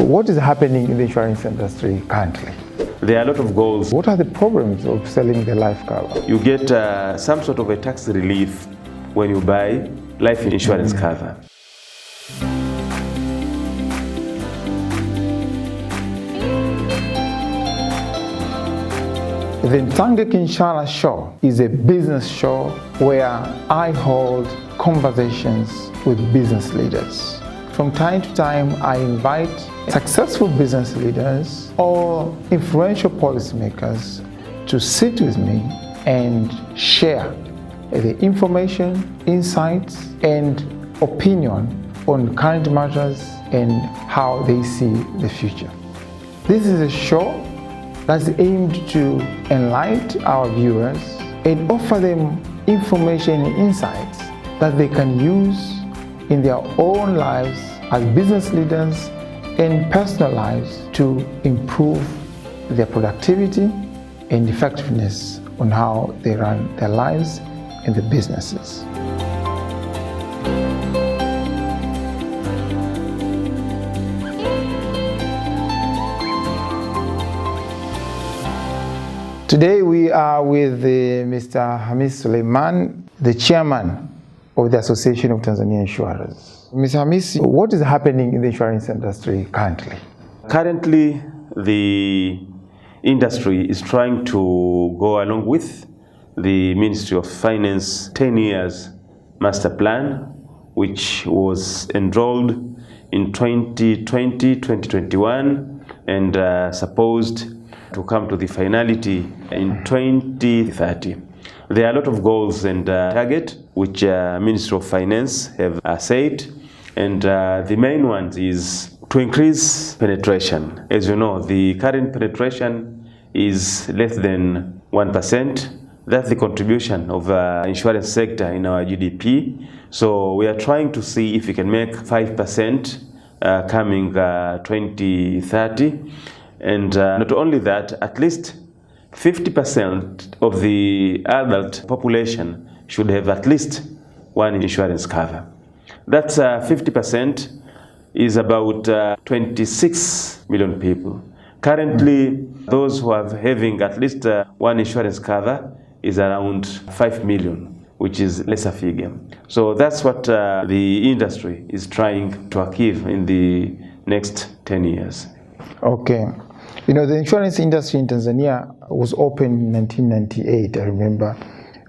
What is happening in the insurance industry currently? There are a lot of goals. What are the problems of selling the life cover? You get some sort of a tax relief when you buy life insurance cover. The Ntangeki Nshala show is a business show where I hold conversations with business leaders. From time to time, I invite successful business leaders or influential policymakers to sit with me and share the information, insights, and opinion on current matters and how they see the future. This is a show that's aimed to enlighten our viewers and offer them information and insights that they can use in their own lives as business leaders and personal lives to improve their productivity and effectiveness on how they run their lives and their businesses. Today we are with Mr. Khamis Suleiman, the chairman of the Association of Tanzania Insurers. Mr. Khamis, what is happening in the insurance industry currently? Currently, the industry is trying to go along with the Ministry of Finance 10 years master plan, which was enrolled in 2020, 2021, and supposed to come to the finality in 2030. There are a lot of goals and targets which Ministry of Finance have set, and the main one is to increase penetration. As you know, the current penetration is less than 1%. That's the contribution of the insurance sector in our GDP. So we are trying to see if we can make 5% coming 2030. And not only that, at least 50% of the adult population should have at least one insurance cover. That's 50% is about 26 million people. Currently, those who are having at least one insurance cover is around 5 million, which is lesser figure. So that's what the industry is trying to achieve in the next 10 years. Okay. You know, the insurance industry in Tanzania was opened in 1998, I remember,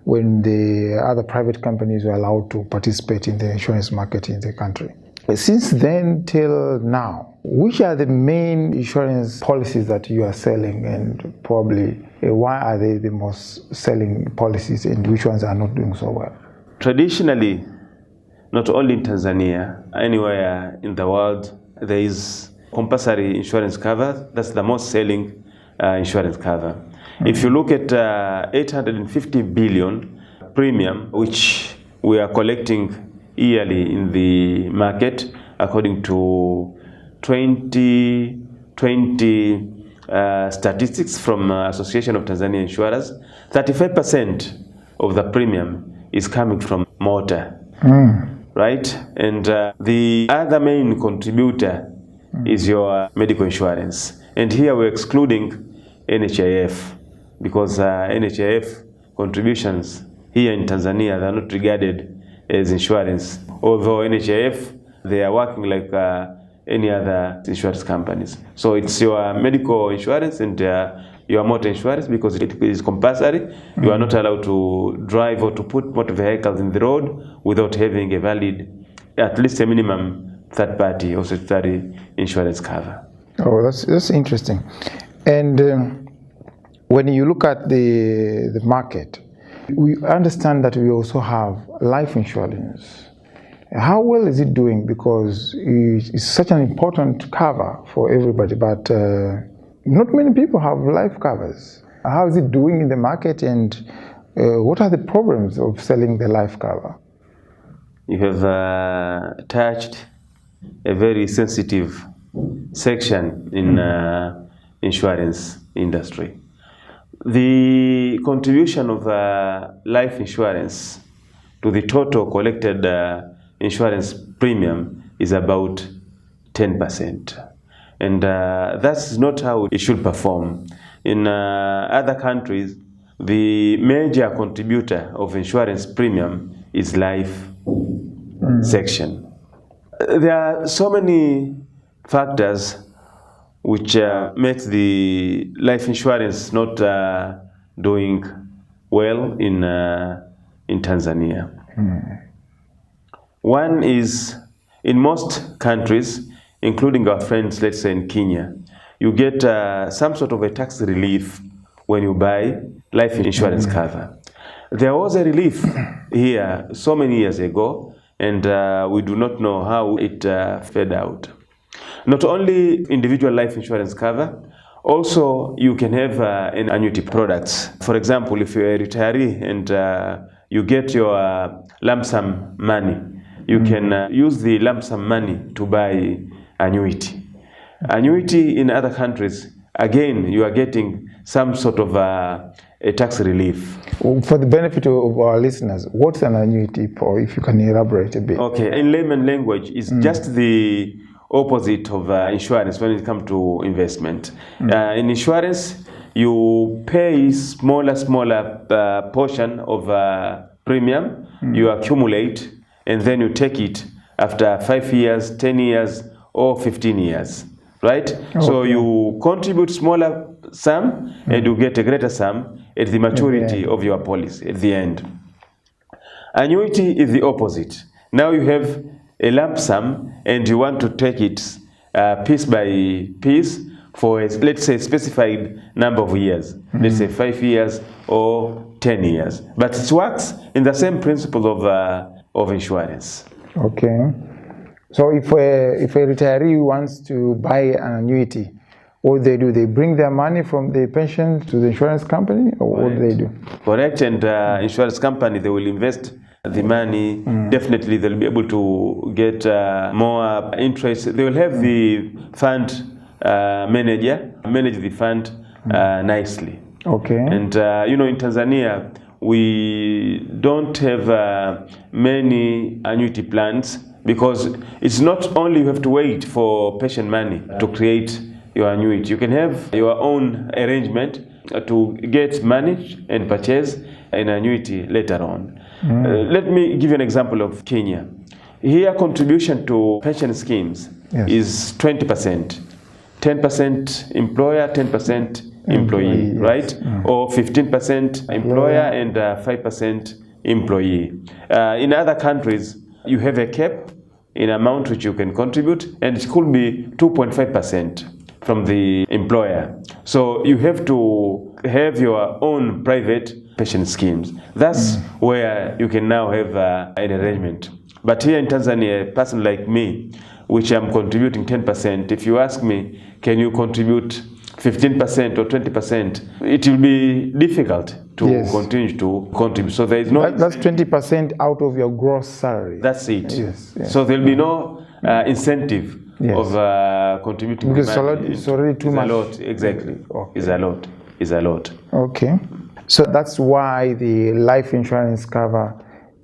when the other private companies were allowed to participate in the insurance market in the country. Since then till now, which are the main insurance policies that you are selling, and probably why are they the most selling policies and which ones are not doing so well? Traditionally, not only in Tanzania, anywhere in the world, there is compulsory insurance cover. That's the most selling insurance cover. If you look at 850 billion premium, which we are collecting yearly in the market, according to 2020 statistics from Association of Tanzania Insurers, 35% of the premium is coming from motor, right? And the other main contributor is your medical insurance. And here we're excluding NHIF, because NHIF contributions here in Tanzania, they are not regarded as insurance. Although NHIF, they are working like any other insurance companies. So it's your medical insurance and your motor insurance, because it is compulsory. You are not allowed to drive or to put motor vehicles in the road without having a valid, at least a minimum third party or statutory insurance cover. Oh, that's interesting. And when you look at the market, we understand that we also have life insurance. How well is it doing? Because it's such an important cover for everybody, but not many people have life covers. How is it doing in the market, and what are the problems of selling the life cover? You have touched a very sensitive section in insurance industry. The contribution of life insurance to the total collected insurance premium is about 10%. And that's not how it should perform. In other countries, the major contributor of insurance premium is life section. There are so many factors which makes the life insurance not doing well in Tanzania. One is, in most countries, including our friends, let's say in Kenya, you get some sort of a tax relief when you buy life insurance cover. There was a relief here so many years ago, and we do not know how it fed out. Not only individual life insurance cover, also you can have an annuity products. For example, if you're a retiree and you get your lump sum money, you can use the lump sum money to buy annuity. Annuity in other countries, again, you are getting some sort of a tax relief. For the benefit of our listeners, what's an annuity, Paul, if you can elaborate a bit? Okay, in layman language, it's just the opposite of insurance when it comes to investment. In insurance, you pay smaller portion of premium, you accumulate, and then you take it after 5 years, 10 years, or 15 years, right? Okay. So you contribute smaller sum and you get a greater sum at the maturity of your policy at the end. Annuity is the opposite. Now you have a lump sum and you want to take it piece by piece for a, let's say, specified number of years, let's say 5 years or 10 years. But it works in the same principle of insurance. Okay. So if a retiree wants to buy an annuity, what do they bring their money from the pension to the insurance company, or what do they do? Correct, and insurance company, they will invest the money. Definitely they'll be able to get more interest. They will have the fund manager manage the fund nicely. Okay. And you know, in Tanzania, we don't have many annuity plans, because it's not only you have to wait for pension money to create your annuity. You can have your own arrangement to get money and purchase an annuity later on. Let me give you an example of Kenya. Here, contribution to pension schemes is 20%. 10% employer, 10% employee, right? Or 15% employer and 5% employee. In other countries, you have a cap in amount which you can contribute, and it could be 2.5% from the employer. So you have to have your own private pension schemes. That's where you can now have an arrangement. But here in Tanzania, a person like me, which I'm contributing 10%, if you ask me, can you contribute 15% or 20%, it will be difficult to continue to contribute. So there is no... That's 20% out of your gross salary. That's it. So there will be no incentive of contributing. Because it's already too much. It's a lot, exactly. Okay. It's a lot. Okay. So that's why the life insurance cover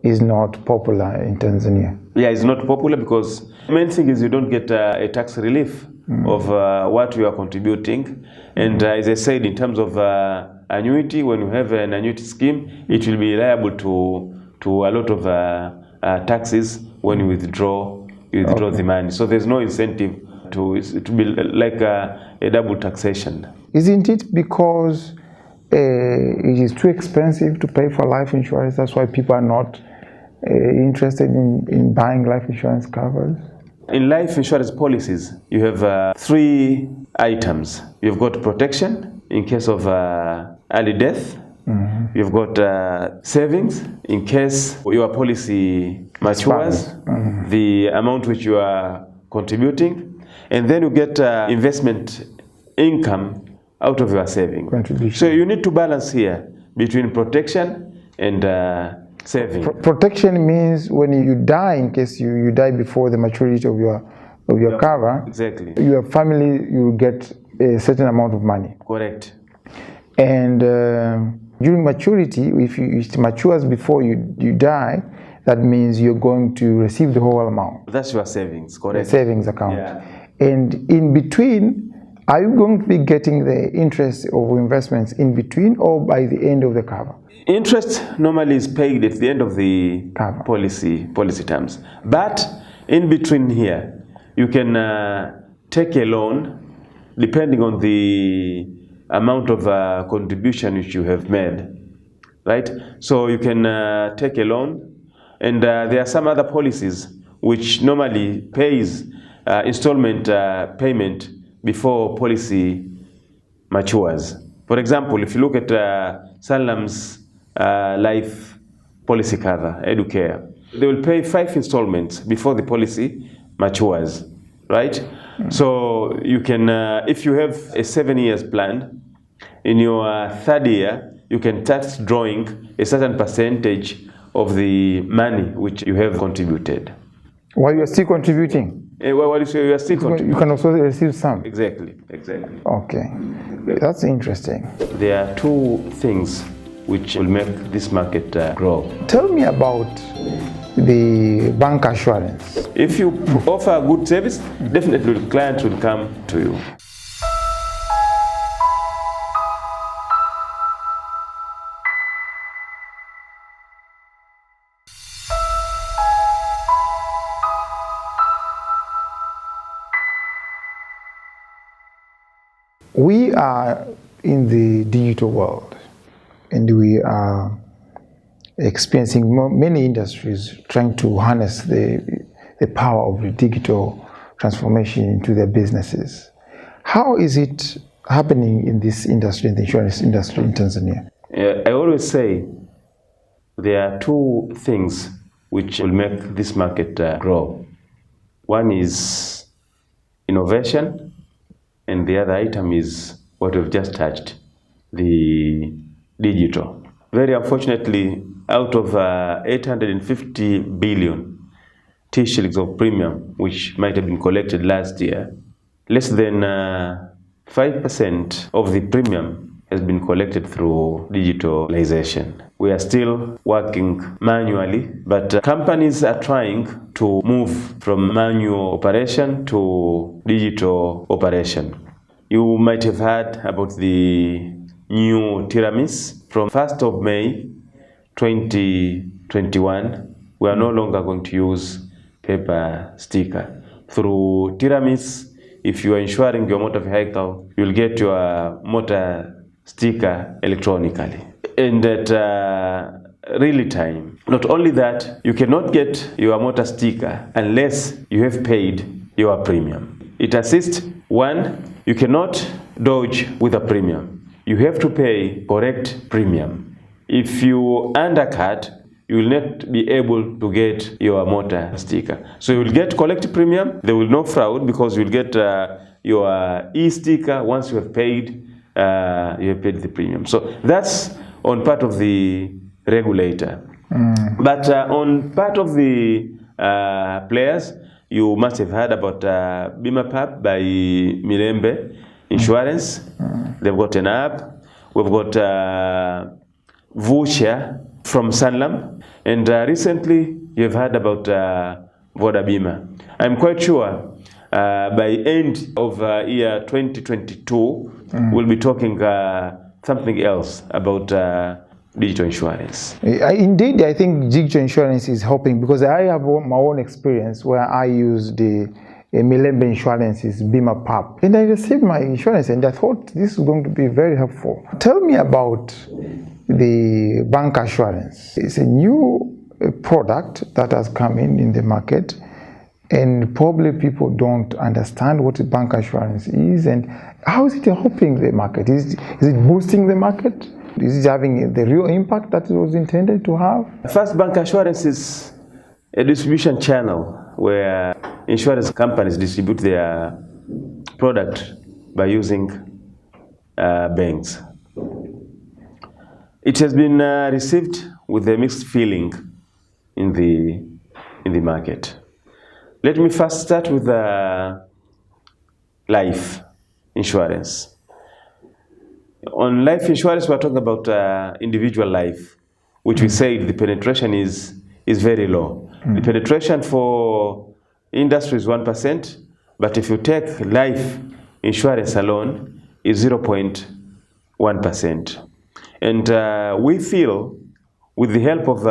is not popular in Tanzania. Yeah, it's not popular because the main thing is you don't get a tax relief of what you are contributing. And as I said, in terms of annuity, when you have an annuity scheme, it will be liable to a lot of taxes when you withdraw the money. So there's no incentive to be like a double taxation. Isn't it because it is too expensive to pay for life insurance? That's why people are not interested in buying life insurance covers? In life insurance policies, you have 3 items. You've got protection in case of early death. You've got savings in case your policy matures, the amount which you are contributing, and then you get investment income out of your saving. So you need to balance here between protection and saving. Protection means when you die, in case you die before the maturity of your cover, exactly, your family, you get a certain amount of money. Correct. And during maturity, if it matures before you die, that means you're going to receive the whole amount. That's your savings, correct? The savings account. And in between, are you going to be getting the interest of investments in between or by the end of the cover? Interest normally is paid at the end of the Cover. policy terms. But in between here, you can take a loan depending on the amount of contribution which you have made, right? So you can take a loan, and there are some other policies which normally pays installment payment before policy matures. For example, if you look at Sanlam's life policy cover, Educare, they will pay 5 installments before the policy matures, right? So you can, if you have a 7 years plan, in your 3rd year, you can start drawing a certain percentage of the money which you have contributed. While you are still contributing? While you are still contributing. You can also receive some? Exactly. Okay, that's interesting. There are 2 things which will make this market grow. Tell me about the bank assurance. If you offer a good service, definitely clients will come to you. We are in the digital world, and we are experiencing many industries trying to harness the power of the digital transformation into their businesses. How is it happening in this industry, in the insurance industry in Tanzania? I always say there are 2 things which will make this market grow. One is innovation, and the other item is what we've just touched, the digital. Very unfortunately, out of 850 billion T-shillings of premium which might have been collected last year, less than 5% of the premium has been collected through digitalization. We are still working manually, but companies are trying to move from manual operation to digital operation. You might have heard about the new Tiramis. From 1st of May 2021, we are no longer going to use paper sticker. Through Tiramis, if you are insuring your motor vehicle, you'll get your motor sticker electronically and at real time. Not only that, you cannot get your motor sticker unless you have paid your premium. It assists, 1, you cannot dodge with a premium. You have to pay correct premium. If you undercut, you will not be able to get your motor sticker. So you will get correct premium. There will no fraud because you will get your e-sticker once you have paid the premium. So that's on part of the regulator. But on part of the players, you must have heard about Bima Pap by Mirembe Insurance. They've got an app. We've got Voucher from Sanlam. And recently, you've heard about Voda Bima. I'm quite sure by end of year 2022, we'll be talking something else about digital insurance. Indeed, I think digital insurance is helping because I have my own experience where I use the Milembe Insurance's Bima Pap. And I received my insurance and I thought this is going to be very helpful. Tell me about the bank assurance. It's a new product that has come in the market, and probably people don't understand what bank assurance is and how is it helping the market? Is it boosting the market? Is it having the real impact that it was intended to have? First, bank assurance is a distribution channel where insurance companies distribute their product by using banks. It has been received with a mixed feeling in the market. Let me first start with life insurance. On life insurance, we're talking about individual life, which we said the penetration is very low. The penetration for industry is 1%, But if you take life insurance alone, is 0.1%. And we feel with the help of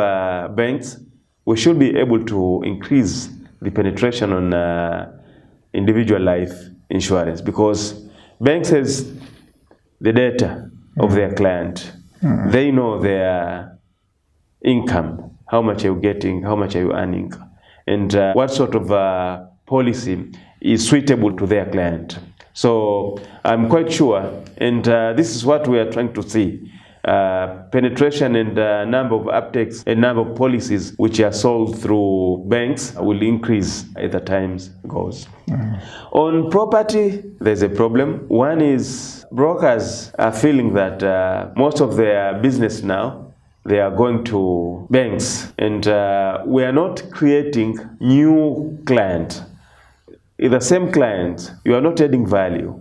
banks, we should be able to increase the penetration on individual life insurance, because banks has the data of their client. They know their income, how much are you getting, how much are you earning, and what sort of policy is suitable to their client. So I'm quite sure, and this is what we are trying to see. Penetration and number of uptakes and number of policies which are sold through banks will increase as the time goes. On property, there's a problem. One is brokers are feeling that most of their business now, they are going to banks, and we are not creating new clients. In the same client, you are not adding value.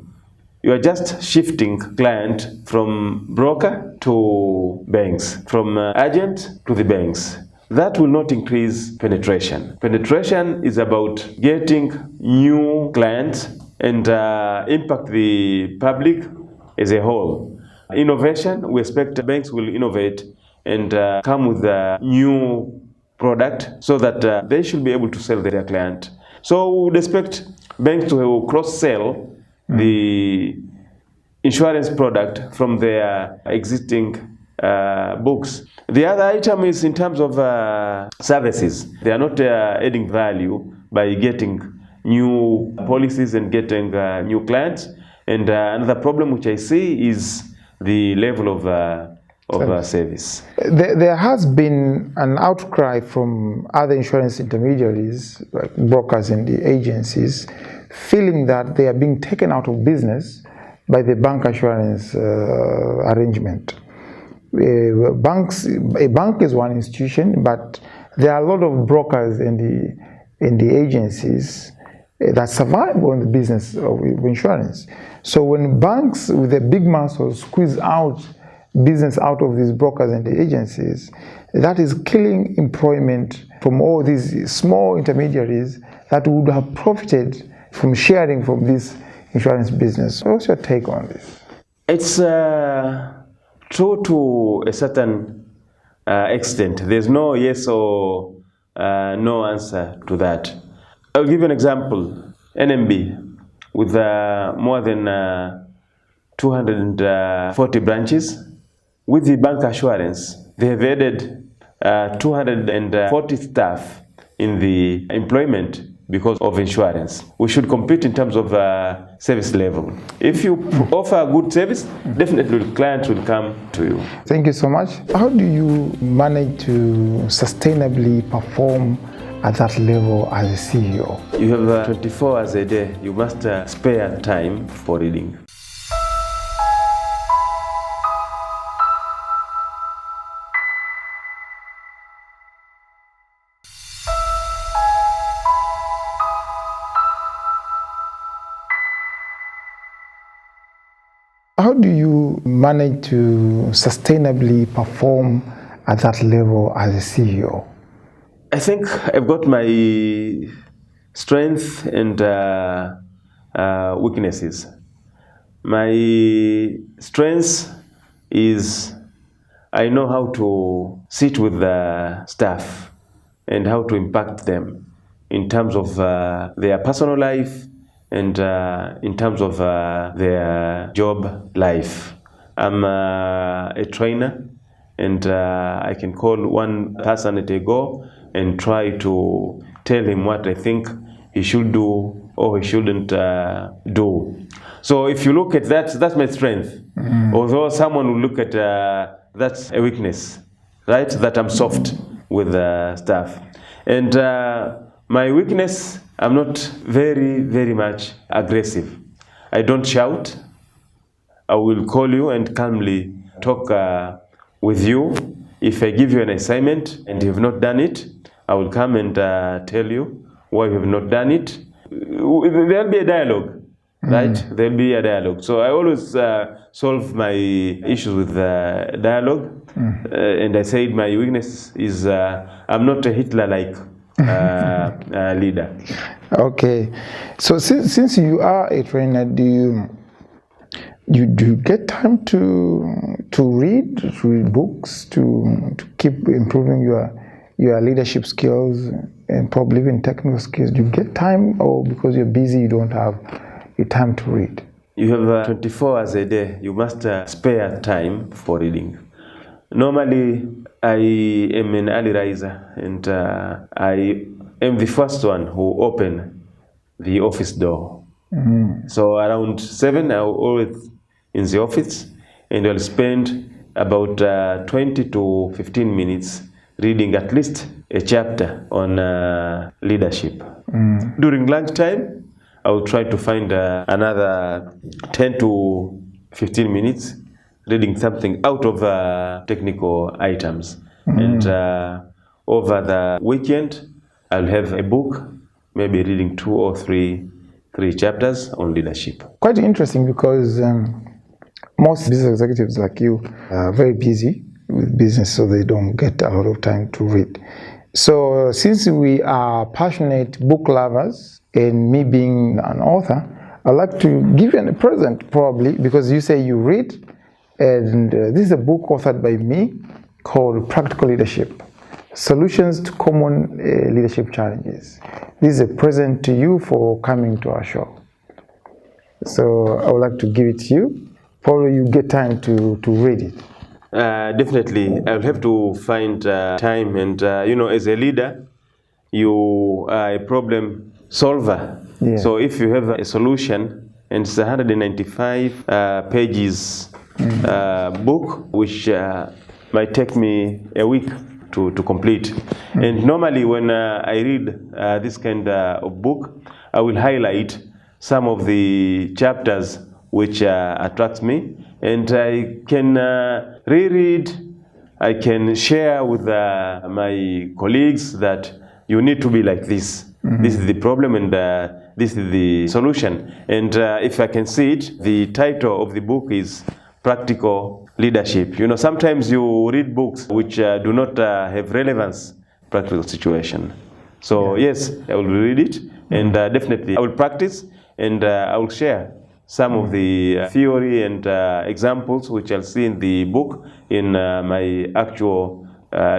You are just shifting client from broker to banks, from agent to the banks. That will not increase penetration. Penetration is about getting new clients and impact the public as a whole. Innovation, we expect banks will innovate and come with a new product so that they should be able to sell their client. So we would expect banks to cross-sell the insurance product from their existing books. The other item is in terms of services. They are not adding value by getting new policies and getting new clients. And another problem which I see is the level of service. There has been an outcry from other insurance intermediaries, like brokers and the agencies, feeling that they are being taken out of business by the bank assurance arrangement. A bank is one institution, but there are a lot of brokers in the agencies that survive on the business of insurance. So when banks with their big muscles squeeze out business out of these brokers and the agencies, that is killing employment from all these small intermediaries that would have profited from sharing from this insurance business. What's your take on this? It's true to a certain extent. There's no yes or no answer to that. I'll give you an example. NMB, with more than 240 branches, with the bank assurance, they have added 240 staff in the employment because of insurance. We should compete in terms of service level. If you offer a good service, definitely clients will come to you. Thank you so much. How do you manage to sustainably perform at that level as a CEO? You have 24 hours a day. You must spare time for reading. How do you manage to sustainably perform at that level as a CEO? I think I've got my strengths and weaknesses. My strengths is I know how to sit with the staff and how to impact them in terms of their personal life and in terms of their job life. I'm a trainer, and I can call one person at a go and try to tell him what I think he should do or he shouldn't do. So if you look at that, that's my strength. Although someone will look at that's a weakness, right? That I'm soft with staff. And my weakness, I'm not very much aggressive. I don't shout. I will call you and calmly talk with you. If I give you an assignment and you have not done it, I will come and tell you why you have not done it. There'll be a dialogue, right? There'll be a dialogue. So I always solve my issues with dialogue. And I said my weakness is I'm not a Hitler-like leader. Okay, so since you are a trainer, do you get time to read books to keep improving your leadership skills and probably even technical skills? Do you get time, or because you're busy you don't have the time to read? You have 24 hours a day. You must spare time for reading. Normally, I am an early riser, and I am the first one who open the office door. So around 7, I'm always in the office, and I'll spend about 20 to 15 minutes reading at least a chapter on leadership. During lunchtime, I will try to find another 10 to 15 minutes reading something out of technical items. And over the weekend, I'll have a book, maybe reading 2 or 3 chapters on leadership. Quite interesting, because most business executives like you are very busy with business, so they don't get a lot of time to read. So since we are passionate book lovers, and me being an author, I'd like to give you a present, probably, because you say you read, and this is a book authored by me called Practical Leadership: Solutions to Common Leadership Challenges. This is a present to you for coming to our show. So I would like to give it to you. Probably you get time to read it. Definitely, I'll have to find time, and as a leader, you are a problem solver. Yeah. So if you have a solution, and it's 195 pages book, which might take me a week to complete. And normally when I read this kind of book, I will highlight some of the chapters which attracts me, and I can reread. I can share with my colleagues that you need to be like this. This is the problem, and this is the solution. And if I can see it, the title of the book is Practical Leadership. Sometimes you read books which do not have relevance practical situation. So yes, I will read it, and definitely I will practice, and I will share some of the theory and examples which I'll see in the book in my actual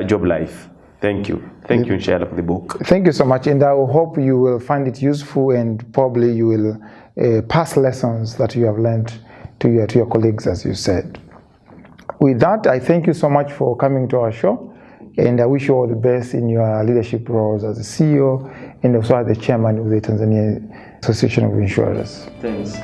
job life. Thank you. Thank you, Nshala, for the book. Thank you so much, and I hope you will find it useful, and probably you will pass lessons that you have learned to your colleagues, as you said. With that, I thank you so much for coming to our show, and I wish you all the best in your leadership roles as a CEO and also as the chairman of the Tanzania Association of Insurers. Thanks.